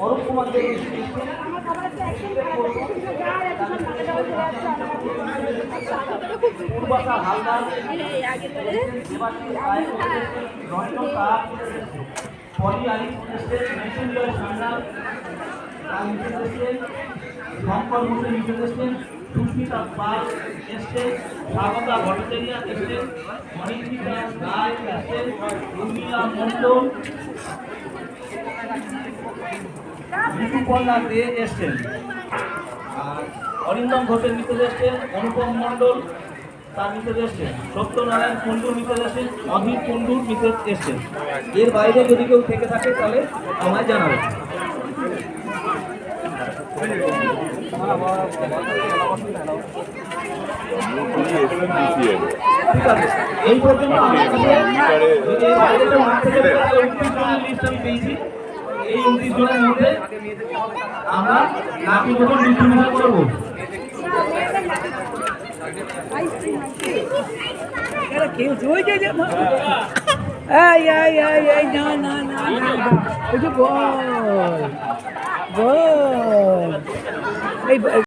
অরূপ কুমার দেব পূর্বাশা হালদার পলি আলী মৃত্যুঞ্জয় সান্যাল শঙ্কর মুখে নিচে এসছেন সুস্মিতা পাল এসছেন স্বাগতা ভট্টাচার্য এসছেন অনিন্দিতা রায় এসছেন উর্মিলা মণ্ডল ঋতুপর্ণা দে এসছেন আর অরিন্দম ঘোষের নিচে এসছেন অনুপম মণ্ডল তার নিচে এসছেন সত্যনারায়ণ কুণ্ডুর নিচে এসছেন অধীর কুণ্ডুর নিচে এসছেন। এর বাইরে যদি কেউ থেকে থাকে তাহলে আমায় জানাবেন। এই পর্যন্ত পেয়েছি। এই 29 জনের মধ্যে আমরা নাকি মতন ডিস্ট্রিবিউশন করবো। কেউ জয় যায় না না না বল বল এই